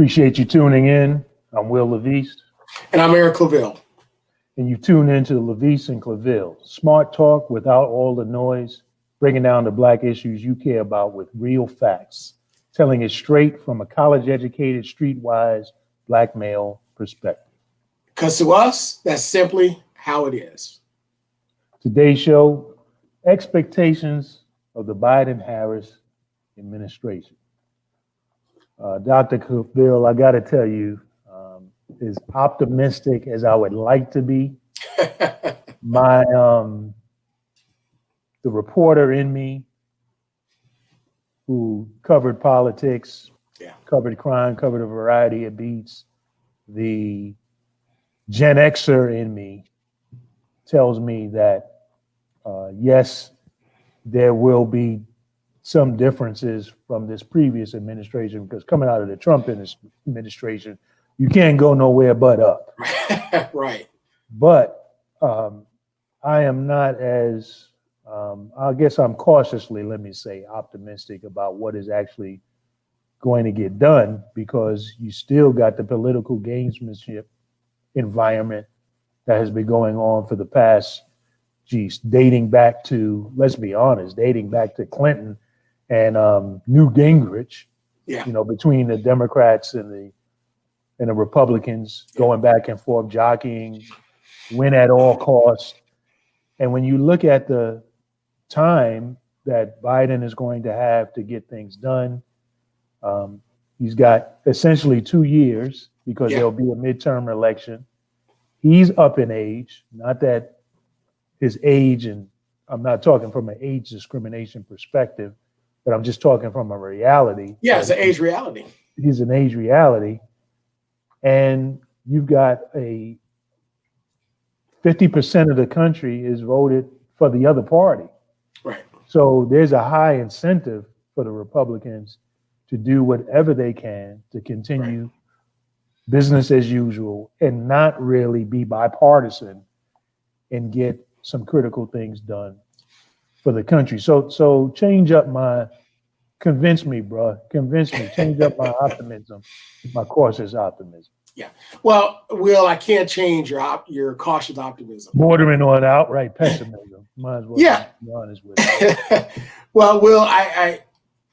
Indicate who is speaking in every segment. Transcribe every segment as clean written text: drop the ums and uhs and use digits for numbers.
Speaker 1: Appreciate you tuning in. I'm Will LaVeist.
Speaker 2: And I'm Eric Claville.
Speaker 1: And you tune into LaVeist and Claville. Smart talk without all the noise, breaking down the Black issues you care about with real facts, telling it straight from a college-educated, streetwise Black male perspective.
Speaker 2: Because to us, that's simply how it is.
Speaker 1: Today's show, expectations of the Biden-Harris administration. Dr. Claville, I got to tell you, as optimistic as I would like to be, the reporter in me who covered politics, covered crime, covered a variety of beats, the Gen Xer in me tells me that, yes, there will be some differences from this previous administration, because coming out of the Trump administration, you can't go nowhere but up.
Speaker 2: Right.
Speaker 1: But I am not as, I guess I'm cautiously, let me say, optimistic about what is actually going to get done, because you still got the political gamesmanship environment that has been going on for the past, dating back to, let's be honest, dating back to Clinton and Newt Gingrich, between the Democrats and the Republicans, going back and forth, jockeying, win at all costs. And when you look at the time that Biden is going to have to get things done, he's got essentially 2 years, because there'll be a midterm election. He's up in age, not that his age, and I'm not talking from an age discrimination perspective, but I'm just talking from a reality.
Speaker 2: Yeah, it's an age reality.
Speaker 1: He's an age reality. And you've got a 50% of the country is voted for the other party.
Speaker 2: Right.
Speaker 1: So there's a high incentive for the Republicans to do whatever they can to continue business as usual and not really be bipartisan and get some critical things done for the country. So convince me, bro. Convince me. Change up my optimism, my cautious optimism.
Speaker 2: Yeah. Well, Will, I can't change your cautious optimism.
Speaker 1: Bordering on outright pessimism. Might as well be honest with it.
Speaker 2: Well, Will, I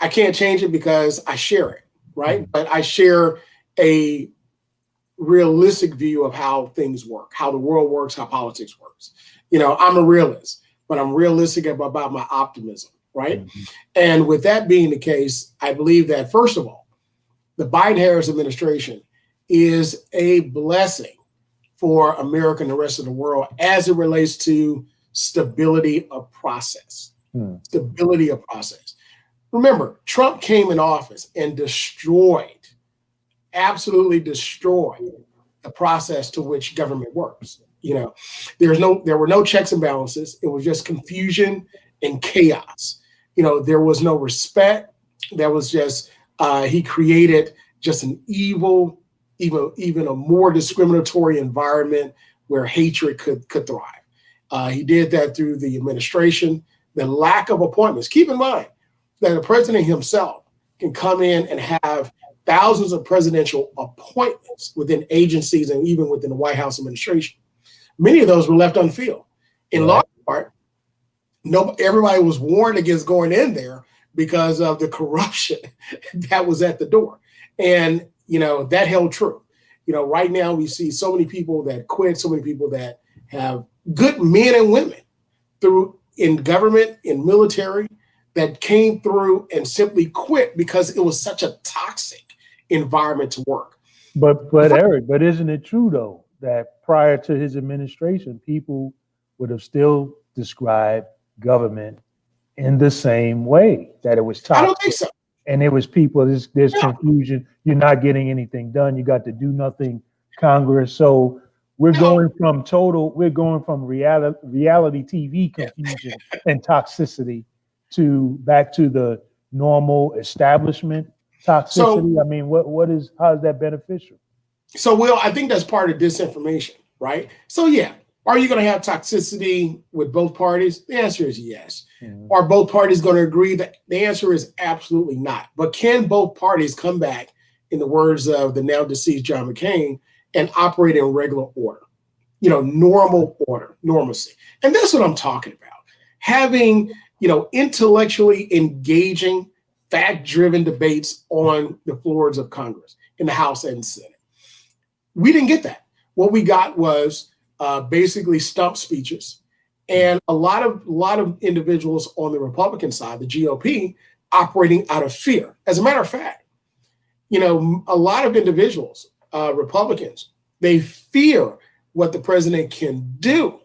Speaker 2: can't change it because I share it, right? Mm-hmm. But I share a realistic view of how things work, how the world works, how politics works. I'm a realist, but I'm realistic about my optimism, right? Mm-hmm. And with that being the case, I believe that, first of all, the Biden-Harris administration is a blessing for America and the rest of the world as it relates to stability of process. Stability of process. Remember, Trump came in office and absolutely destroyed the process to which government works. There were no checks and balances. It was just confusion and chaos. There was no respect. There was just, he created just an evil, even a more discriminatory environment where hatred could thrive. He did that through the administration, the lack of appointments. Keep in mind that the president himself can come in and have thousands of presidential appointments within agencies and even within the White House administration. Many of those were left unfilled. In large part, everybody was warned against going in there because of the corruption that was at the door. And, that held true. Right now we see so many people that quit, so many people that have good men and women in government, in military, that came through and simply quit because it was such a toxic environment to work.
Speaker 1: But Eric, isn't it true though, that prior to his administration, people would have still described government in the same way, that it was toxic?
Speaker 2: I don't think so.
Speaker 1: And there was people, there's confusion. You're not getting anything done. You got to do nothing, Congress. So we're going from reality TV confusion and toxicity back to the normal establishment toxicity. So, how is that beneficial?
Speaker 2: So, Will, I think that's part of disinformation, right? So, are you going to have toxicity with both parties? The answer is yes. Mm-hmm. Are both parties going to agree? That the answer is absolutely not. But can both parties come back in the words of the now deceased John McCain, and operate in regular order, normal order, normalcy. And that's what I'm talking about. Having, intellectually engaging, fact-driven debates on the floors of Congress, in the House and Senate. We didn't get that. What we got was basically stump speeches, and a lot of individuals on the Republican side, the GOP, operating out of fear. As a matter of fact, a lot of individuals, Republicans, they fear what the president can do,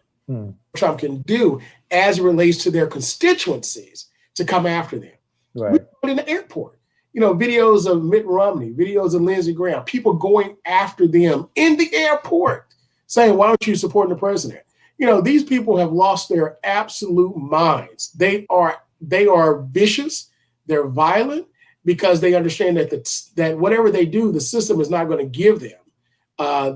Speaker 2: Trump can do, as it relates to their constituencies to come after them.
Speaker 1: Right.
Speaker 2: We in the airport, videos of Mitt Romney, videos of Lindsey Graham, people going after them in the airport, saying, "Why aren't you supporting the president?" These people have lost their absolute minds. They are vicious. They're violent because they understand that whatever they do, the system is not going to give them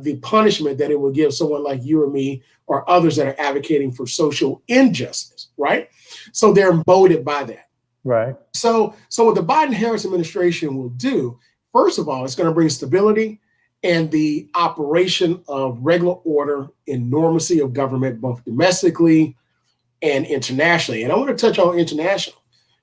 Speaker 2: the punishment that it will give someone like you or me or others that are advocating for social injustice, right? So they're emboldened by that.
Speaker 1: Right.
Speaker 2: So what the Biden-Harris administration will do, first of all, it's going to bring stability and the operation of regular order and normalcy of government, both domestically and internationally. And I want to touch on international.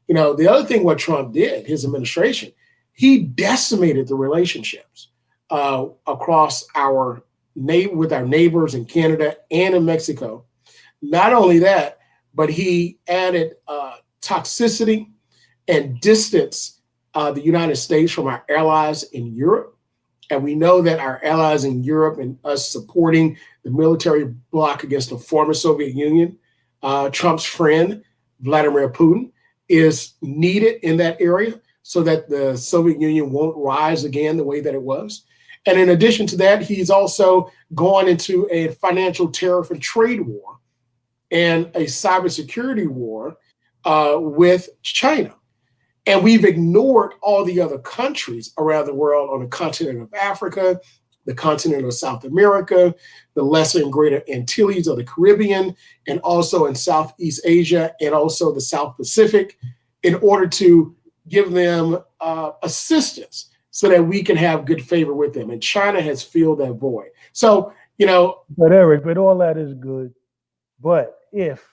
Speaker 2: The other thing what Trump did, his administration, he decimated the relationships across with our neighbors in Canada and in Mexico. Not only that, but he added toxicity and distance the United States from our allies in Europe. And we know that our allies in Europe and us supporting the military bloc against the former Soviet Union, Trump's friend, Vladimir Putin, is needed in that area so that the Soviet Union won't rise again the way that it was. And in addition to that, he's also gone into a financial tariff and trade war and a cybersecurity war with China. And we've ignored all the other countries around the world on the continent of Africa, the continent of South America, the Lesser and Greater Antilles of the Caribbean, and also in Southeast Asia and also the South Pacific, in order to give them assistance so that we can have good favor with them. And China has filled that void. So,
Speaker 1: But Eric, all that is good. But if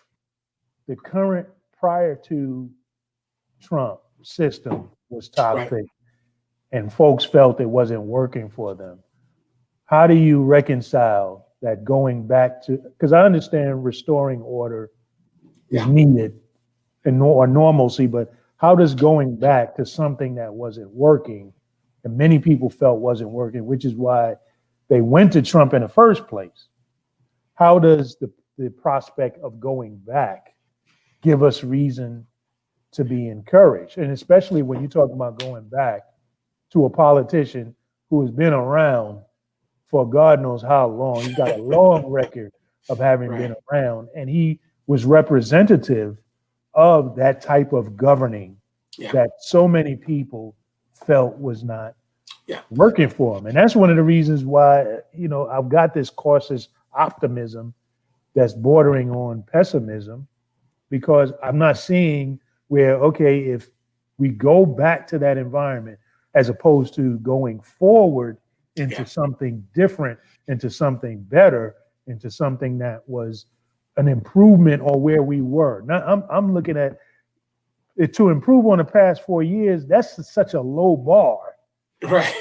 Speaker 1: the current prior to Trump system was toxic, right, and folks felt it wasn't working for them, how do you reconcile that going back to, because I understand restoring order is needed or normalcy, but how does going back to something that wasn't working and many people felt wasn't working, which is why they went to Trump in the first place, how does the prospect of going back give us reason to be encouraged? And especially when you talk about going back to a politician who has been around for God knows how long. He's got a long record of having been around, and he was representative of that type of governing that so many people felt was not working for him. And that's one of the reasons why, I've got this cautious optimism that's bordering on pessimism, because I'm not seeing where, okay, if we go back to that environment as opposed to going forward into something different, into something better, into something that was an improvement on where we were. Now, I'm looking at it to improve on the past 4 years. That's such a low bar.
Speaker 2: Right.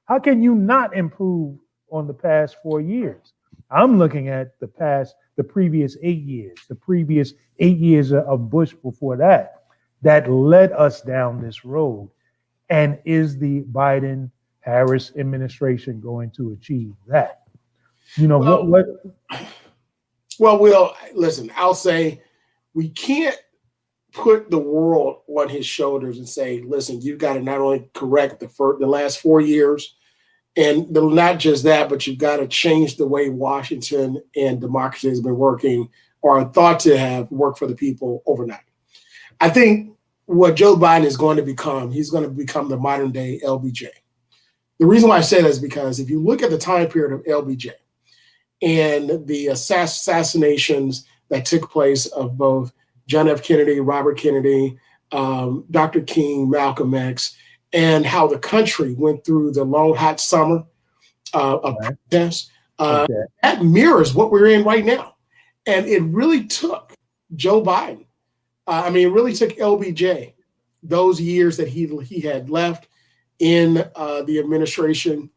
Speaker 1: How can you not improve on the past 4 years? I'm looking at the previous 8 years, the previous 8 years of Bush before that led us down this road. And is the Biden-Harris administration going to achieve that?
Speaker 2: Well, Will, listen, I'll say we can't put the world on his shoulders and say, listen, you've got to not only correct the last 4 years, and not just that, but you've got to change the way Washington and democracy has been working or are thought to have worked for the people overnight. I think what Joe Biden is going to become, he's going to become the modern day LBJ. The reason why I say that is because if you look at the time period of LBJ and the assassinations that took place of both John F. Kennedy, Robert Kennedy, Dr. King, Malcolm X, and how the country went through the long, hot summer of protests, that mirrors what we're in right now. And it really took Joe Biden, it really took LBJ, those years that he had left in the administration,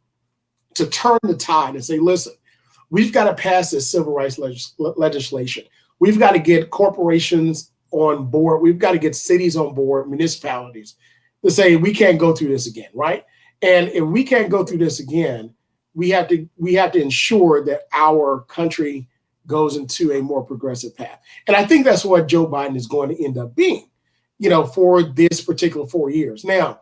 Speaker 2: to turn the tide and say, listen, we've got to pass this civil rights legislation. We've got to get corporations on board. We've got to get cities on board, municipalities, to say we can't go through this again, right? And if we can't go through this again, we have to ensure that our country goes into a more progressive path. And I think that's what Joe Biden is going to end up being, for this particular 4 years. Now,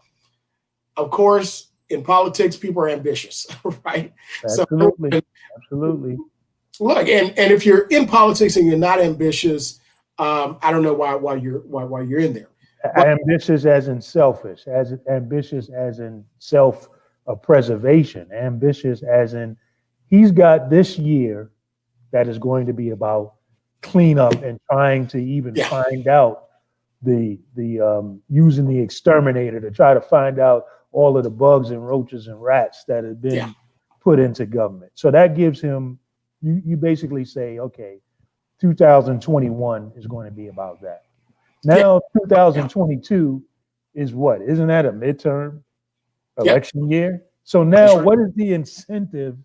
Speaker 2: of course, in politics, people are ambitious, right?
Speaker 1: Absolutely.
Speaker 2: So,
Speaker 1: absolutely.
Speaker 2: Look, and if you're in politics and you're not ambitious, I don't know why you're in there. But,
Speaker 1: ambitious as in selfish, as ambitious as in self-preservation, ambitious as in he's got this year that is going to be about cleanup and trying to even find out the using the exterminator to try to find out all of the bugs and roaches and rats that have been put into government. So that gives him, you basically say, okay, 2021 is going to be about that. Now 2022 is what? Isn't that a midterm election year? So now what is the incentive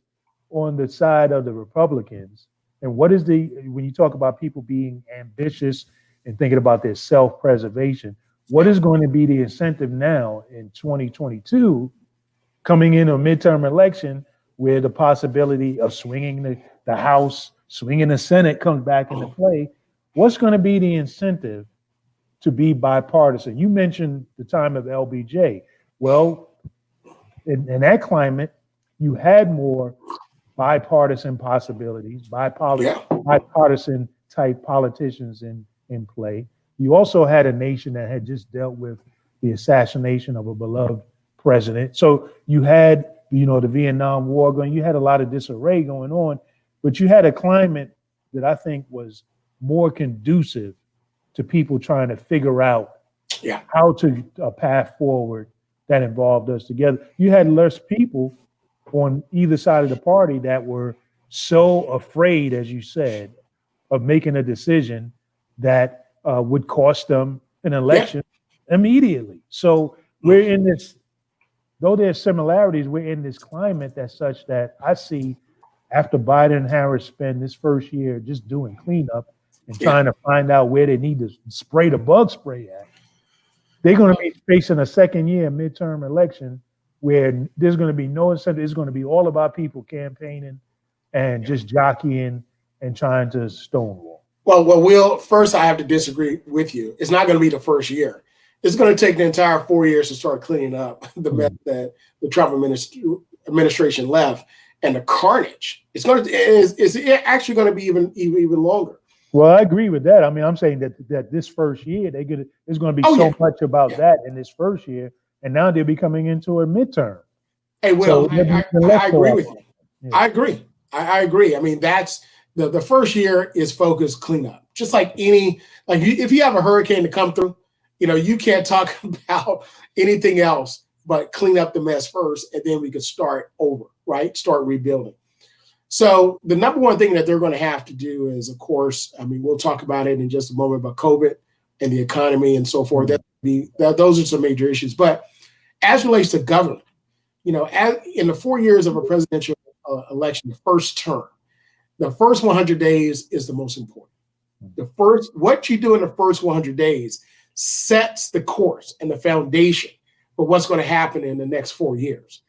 Speaker 1: on the side of the Republicans? And what is when you talk about people being ambitious and thinking about their self-preservation, what is going to be the incentive now in 2022 coming into a midterm election where the possibility of swinging the House, swinging the Senate comes back into play? What's going to be the incentive to be bipartisan? You mentioned the time of LBJ. Well, in that climate, you had more bipartisan possibilities, bipartisan type politicians in play. You also had a nation that had just dealt with the assassination of a beloved president. So you had, the Vietnam War going, you had a lot of disarray going on, but you had a climate that I think was more conducive to people trying to figure out how to a path forward that involved us together. You had less people on either side of the party that were so afraid, as you said, of making a decision that would cost them an election immediately. So we're in this, though there's similarities, we're in this climate that's such that I see after Biden and Harris spend this first year just doing cleanup and trying to find out where they need to spray the bug spray at, they're going to be facing a second year midterm election where there's going to be no incentive. It's going to be all about people campaigning and just jockeying and trying to stonewall.
Speaker 2: Well, Will, first I have to disagree with you. It's not going to be the first year. It's going to take the entire 4 years to start cleaning up the mess that the Trump administration left and the carnage. It's actually going to be even longer.
Speaker 1: Well, I agree with that. I mean, I'm saying that this first year there's going to be so much about that in this first year, and now they'll be coming into a midterm.
Speaker 2: Hey, Will, I agree with you. Yeah. I agree. I agree. I mean, that's the first year is focused cleanup. Just like if you have a hurricane to come through, you can't talk about anything else but clean up the mess first, and then we could start over, right? Start rebuilding. So the number one thing that they're going to have to do is, of course, we'll talk about it in just a moment about COVID and the economy and so forth. Those are some major issues. But as relates to government, in the 4 years of a presidential election, the first term, the first 100 days is the most important. What you do in the first 100 days sets the course and the foundation for what's going to happen in the next 4 years.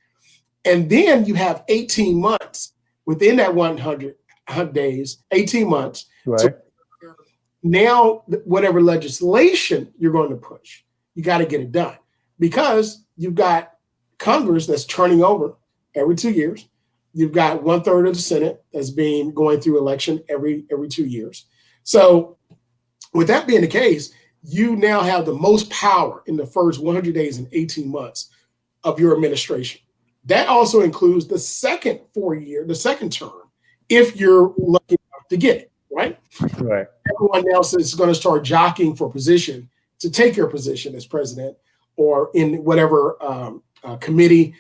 Speaker 2: And then you have 18 months within that 100 days, 18 months.
Speaker 1: Right.
Speaker 2: So now, whatever legislation you're going to push, you got to get it done because you've got Congress that's turning over every 2 years. You've got 1/3 of the Senate that's going through election every 2 years. So with that being the case, you now have the most power in the first 100 days and 18 months of your administration. That also includes the second term, if you're lucky enough to get it, right?
Speaker 1: Right.
Speaker 2: Everyone else is going to start jockeying for position to take your position as president or in whatever committee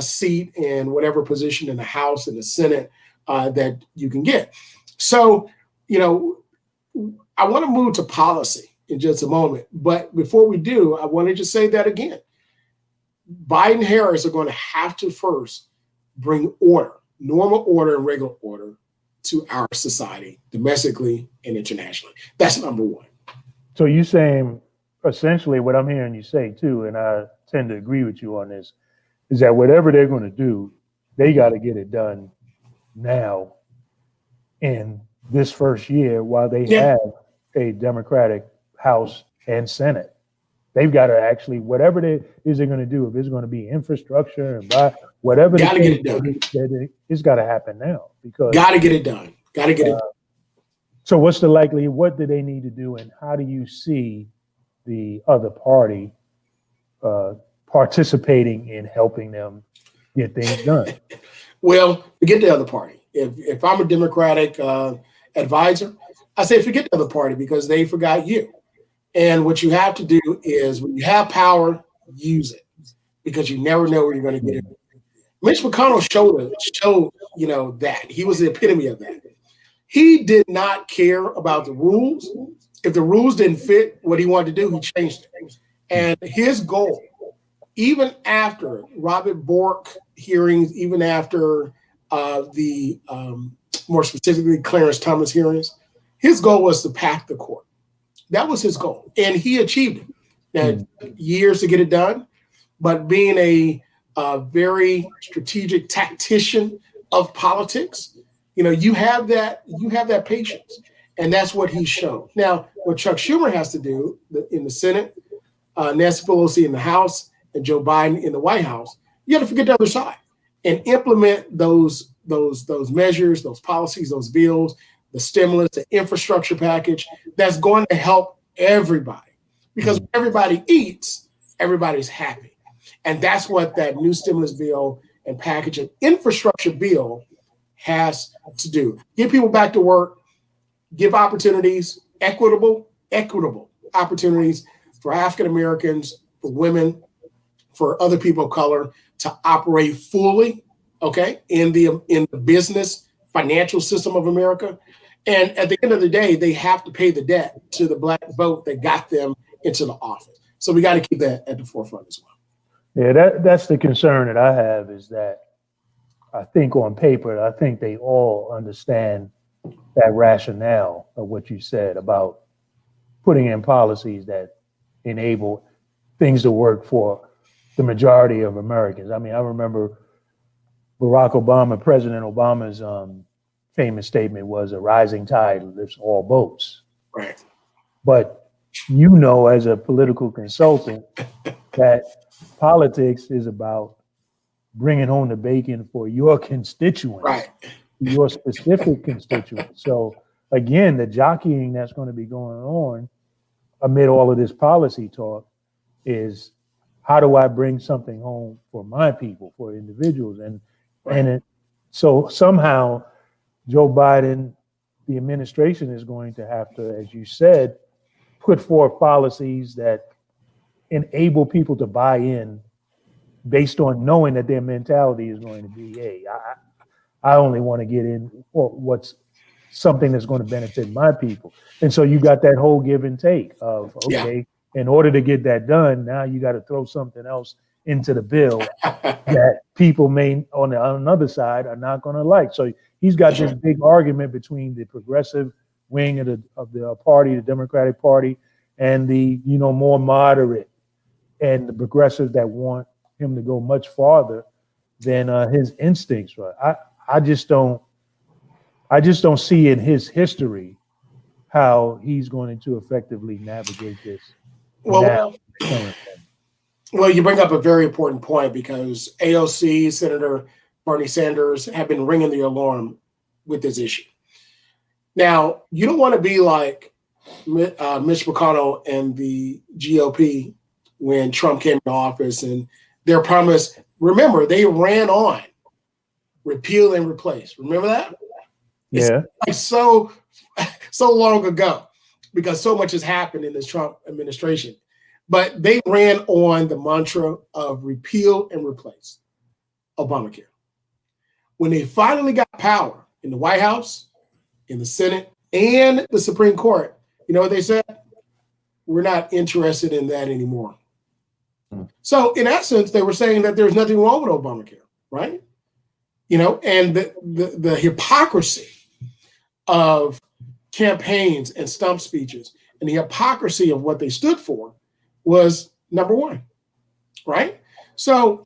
Speaker 2: seat and whatever position in the House and the Senate that you can get. So, I want to move to policy in just a moment. But before we do, I want to just say that again. Biden and Harris are going to have to first bring order, normal order and regular order to our society, domestically and internationally. That's number one.
Speaker 1: So you saying essentially what I'm hearing you say too, and I tend to agree with you on this, is that whatever they're going to do, they got to get it done now in this first year while they have a Democratic House and Senate. They've got to actually, whatever they're going to do, if it's going to be infrastructure and whatever,
Speaker 2: got to get it done.
Speaker 1: It's got to happen now because
Speaker 2: got to get it done. Got to get it done.
Speaker 1: So what's the likelihood? What do they need to do, and how do you see the other party participating in helping them get things done?
Speaker 2: Well, forget the other party. If I'm a Democratic advisor, I say forget the other party because they forgot you. And what you have to do is when you have power, use it because you never know where you're going to get it. Mitch McConnell showed that. He was the epitome of that. He did not care about the rules. If the rules didn't fit what he wanted to do, he changed it. And his goal, even after Robert Bork hearings, even after the more specifically Clarence Thomas hearings, his goal was to pack the court. That was his goal, and he achieved it. Now, it took years to get it done, but being a very strategic tactician of politics, you have that patience, and that's what he's shown. Now, what Chuck Schumer has to do in the Senate, Nancy Pelosi in the House, and Joe Biden in the White House, you have to forget the other side and implement those measures, those policies, those bills, the stimulus, the infrastructure package that's going to help everybody. Because when everybody eats, everybody's happy. And that's what that new stimulus bill and package and infrastructure bill has to do. Get people back to work, give opportunities, equitable opportunities for African Americans, for women, for other people of color to operate fully, in the business financial system of America. And at the end of the day, they have to pay the debt to the black vote that got them into the office. So we got to keep that at the forefront as well.
Speaker 1: Yeah, that's the concern that I have is that I think on paper, I think they all understand that rationale of what you said about putting in policies that enable things to work for the majority of Americans. I mean, I remember Barack Obama, President Obama's famous statement was a rising tide lifts all boats.
Speaker 2: Right.
Speaker 1: But as a political consultant, that politics is about bringing home the bacon for your constituents,
Speaker 2: right,
Speaker 1: your specific constituents. So again, the jockeying that's going to be going on amid all of this policy talk is how do I bring something home for my people, for individuals? So somehow Joe Biden, the administration is going to have to, as you said, put forth policies that enable people to buy in based on knowing that their mentality is going to be, hey, I only want to get in what's something that's going to benefit my people. And so you got that whole give and take of, in order to get that done, now you got to throw something else into the bill that people may on another side are not going to like. So he's got this big argument between the progressive wing of the party, the Democratic Party, and the more moderate and the progressives that want him to go much farther than his instincts. Right? I just don't see in his history how he's going to effectively navigate this.
Speaker 2: Well, you bring up a very important point because AOC, Senator Bernie Sanders have been ringing the alarm with this issue. Now, you don't want to be like Mitch McConnell and the GOP when Trump came into office and their promise. Remember, they ran on repeal and replace. Remember that?
Speaker 1: Yeah.
Speaker 2: It's so long ago because so much has happened in this Trump administration. But they ran on the mantra of repeal and replace Obamacare. When they finally got power in the White House, in the Senate, and the Supreme Court, you know what they said? We're not interested in that anymore. So in essence, they were saying that there's nothing wrong with Obamacare, right? You know, and the hypocrisy of campaigns and stump speeches and the hypocrisy of what they stood for was number one, right? So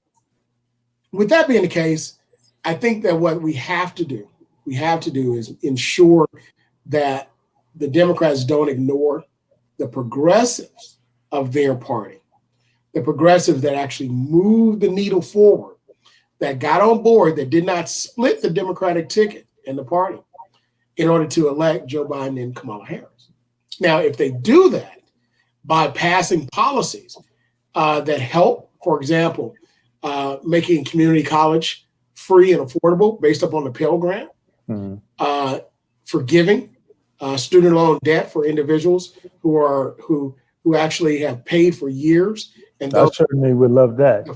Speaker 2: with that being the case, I think that what we have to do is ensure that the Democrats don't ignore the progressives of their party, the progressives that actually moved the needle forward, that got on board, that did not split the Democratic ticket in the party in order to elect Joe Biden and Kamala Harris. Now, if they do that by passing policies that help, for example, making community college free and affordable based upon the Pell Grant, forgiving student loan debt for individuals who actually have paid for years. And
Speaker 1: I certainly would love that.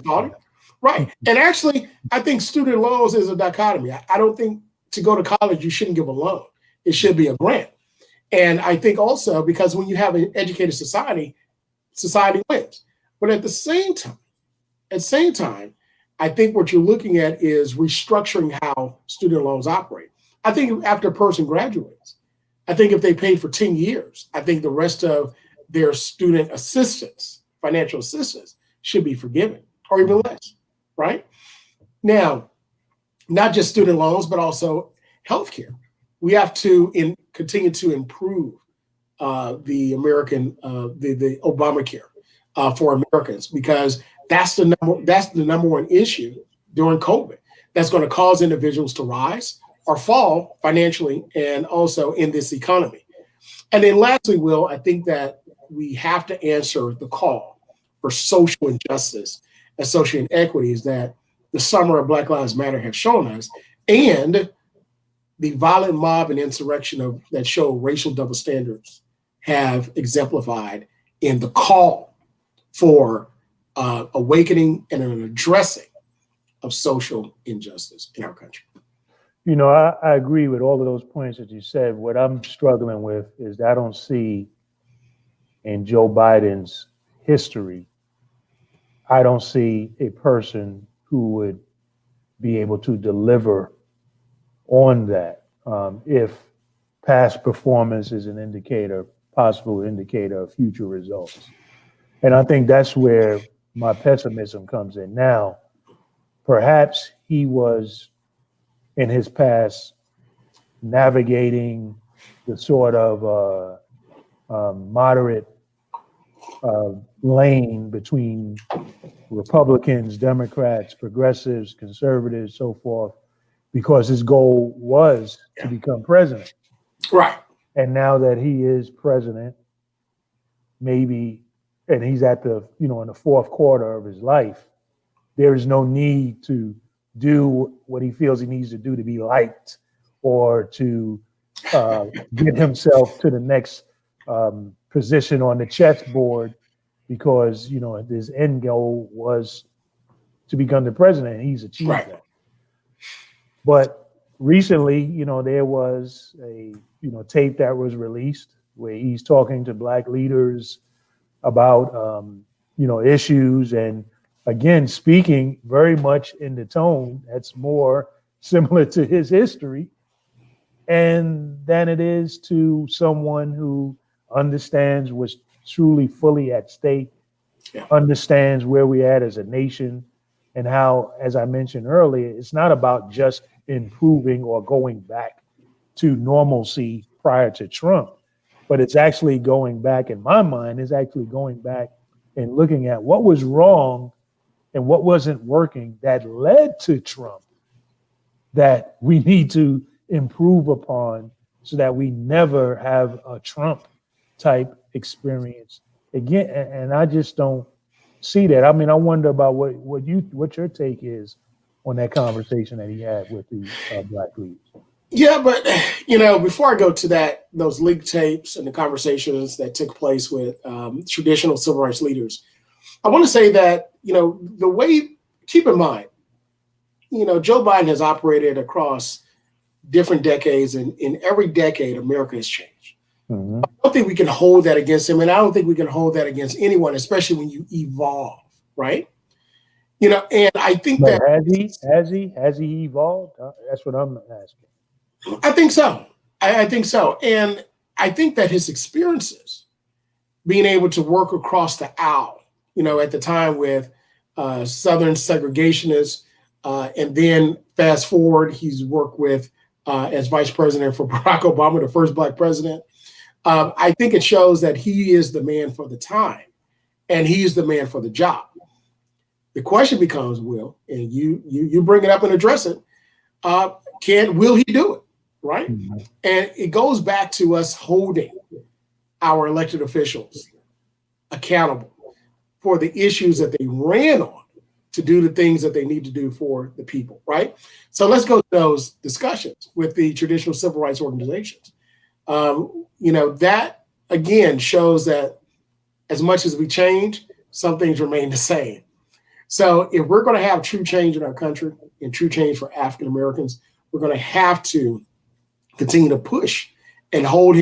Speaker 2: Right. And actually, I think student loans is a dichotomy. I don't think to go to college, you shouldn't give a loan. It should be a grant. And I think also because when you have an educated society, society wins. But at the same time, I think what you're looking at is restructuring how student loans operate. I think after a person graduates, I think if they paid for 10 years, I think the rest of their student assistance, financial assistance, should be forgiven or even less, right? Now, not just student loans, but also healthcare. We have to continue to improve the Obamacare for Americans, because that's the number one issue during COVID that's going to cause individuals to rise or fall financially and also in this economy. And then lastly, Will, I think that we have to answer the call for social injustice and social inequities that the summer of Black Lives Matter have shown us, and the violent mob and insurrection that show racial double standards have exemplified in the call for awakening and an addressing of social injustice in our country.
Speaker 1: You know, I agree with all of those points that you said. What I'm struggling with is that I don't see in Joe Biden's history, I don't see a person who would be able to deliver on that. If past performance is an indicator, possible indicator of future results. And I think that's where my pessimism comes in. Now, perhaps he was in his past navigating the sort of moderate lane between Republicans, Democrats, progressives, conservatives, so forth, because his goal was to become president.
Speaker 2: Right.
Speaker 1: And now that he is president, maybe, and he's at the, in the fourth quarter of his life, there is no need to do what he feels he needs to do to be liked or to get himself to the next position on the chessboard, because, his end goal was to become the president, and he's achieved that. But recently, there was a, tape that was released where he's talking to Black leaders about, issues, and again, speaking very much in the tone that's more similar to his history and than it is to someone who understands what's truly fully at stake, understands where we're at as a nation, and how, as I mentioned earlier, it's not about just improving or going back to normalcy prior to Trump, but it's actually going back, in my mind, is actually going back and looking at what was wrong and what wasn't working that led to Trump that we need to improve upon so that we never have a Trump type experience again. And I just don't see that. I mean, I wonder about what your take is on that conversation that he had with the Black leaders.
Speaker 2: Yeah, but before I go to that, those leaked tapes and the conversations that took place with traditional civil rights leaders, I want to say that the way. Keep in mind, Joe Biden has operated across different decades, and in every decade, America has changed.
Speaker 1: Mm-hmm.
Speaker 2: I don't think we can hold that against him, and I don't think we can hold that against anyone, especially when you evolve, right? And I think
Speaker 1: But
Speaker 2: that
Speaker 1: has he evolved? That's what I'm asking.
Speaker 2: I think so. I think so, and I think that his experiences, being able to work across the aisle, at the time with Southern segregationists, and then fast forward, he's worked with as vice president for Barack Obama, the first black president. I think it shows that he is the man for the time, and he's the man for the job. The question becomes, Will, and you bring it up and address it. Will he do it? Right,
Speaker 1: Mm-hmm.
Speaker 2: and it goes back to us holding our elected officials accountable for the issues that they ran on to do the things that they need to do for the people, right? So let's go to those discussions with the traditional civil rights organizations. That again shows that as much as we change, some things remain the same. So if we're going to have true change in our country and true change for African Americans, we're going to have to continue to push and hold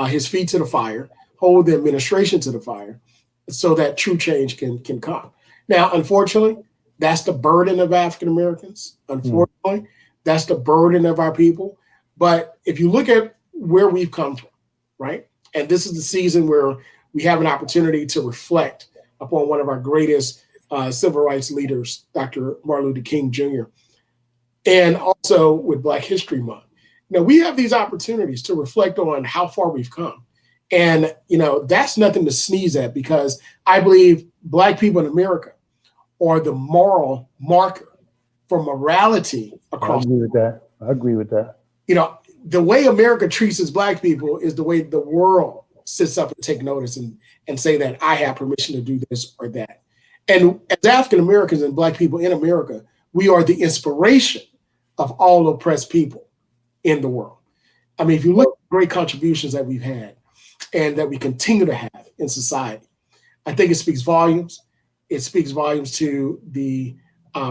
Speaker 2: his feet to the fire, hold the administration to the fire, so that true change can come. Now, unfortunately, that's the burden of African Americans. Unfortunately, that's the burden of our people. But if you look at where we've come from, right, and this is the season where we have an opportunity to reflect upon one of our greatest civil rights leaders, Dr. Martin Luther King Jr., and also with Black History Month. We have these opportunities to reflect on how far we've come. And, that's nothing to sneeze at, because I believe Black people in America are the moral marker for morality across.
Speaker 1: I agree with that.
Speaker 2: The way America treats its Black people is the way the world sits up and take notice and say that I have permission to do this or that. And as African Americans and Black people in America, we are the inspiration of all oppressed people in the world. I mean, if you look at the great contributions that we've had and that we continue to have in society, I think it speaks volumes. It speaks volumes to the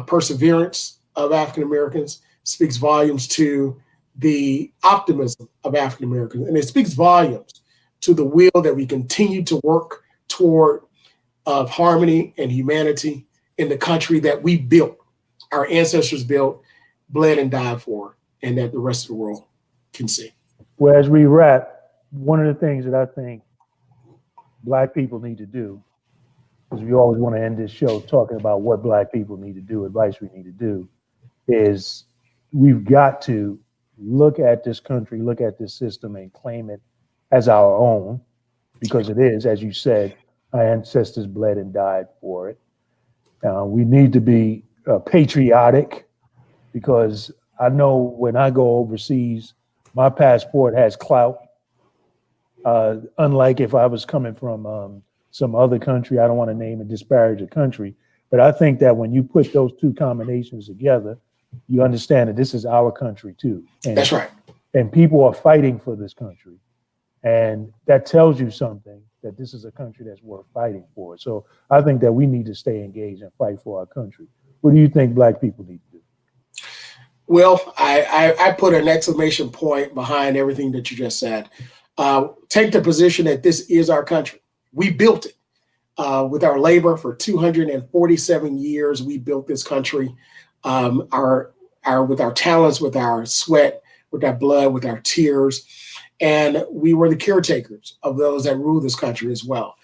Speaker 2: perseverance of African Americans, speaks volumes to the optimism of African Americans, and it speaks volumes to the will that we continue to work toward of harmony and humanity in the country that we built, our ancestors built, bled and died for, and that the rest of the world can see.
Speaker 1: Well, as we wrap, one of the things that I think Black people need to do, because we always want to end this show talking about what Black people need to do, advice we need to do, is we've got to look at this country, look at this system, and claim it as our own, because it is, as you said, our ancestors bled and died for it. We need to be patriotic, because I know when I go overseas, my passport has clout. Unlike if I was coming from some other country, I don't want to name and disparage a country, but I think that when you put those two combinations together, you understand that this is our country too. And,
Speaker 2: That's right.
Speaker 1: And people are fighting for this country. And that tells you something, that this is a country that's worth fighting for. So I think that we need to stay engaged and fight for our country. What do you think Black people need to do?
Speaker 2: Well, I put an exclamation point behind everything that you just said. Take the position that this is our country. We built it with our labor for 247 years. We built this country. With our talents, with our sweat, with our blood, with our tears. And we were the caretakers of those that rule this country as well.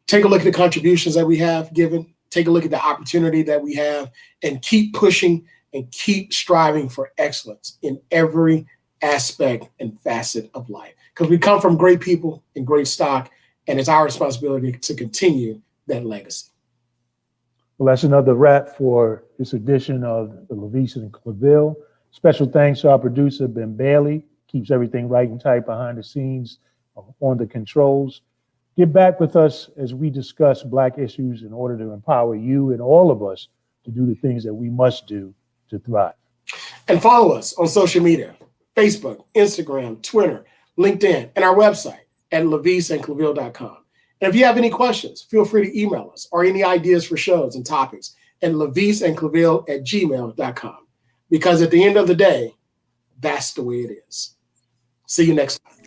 Speaker 2: Take a look at the contributions that we have given. Take a look at the opportunity that we have, and keep pushing and keep striving for excellence in every aspect and facet of life. Because we come from great people and great stock, and it's our responsibility to continue that legacy.
Speaker 1: Well, that's another wrap for this edition of the LaVeist and Claville. Special thanks to our producer, Ben Bailey, keeps everything right and tight behind the scenes on the controls. Get back with us as we discuss Black issues in order to empower you and all of us to do the things that we must do to thrive.
Speaker 2: And follow us on social media. Facebook, Instagram, Twitter, LinkedIn, and our website at LaVeistandClaville.com. And if you have any questions, feel free to email us or any ideas for shows and topics at LaVeistandClaville@gmail.com. Because at the end of the day, that's the way it is. See you next time.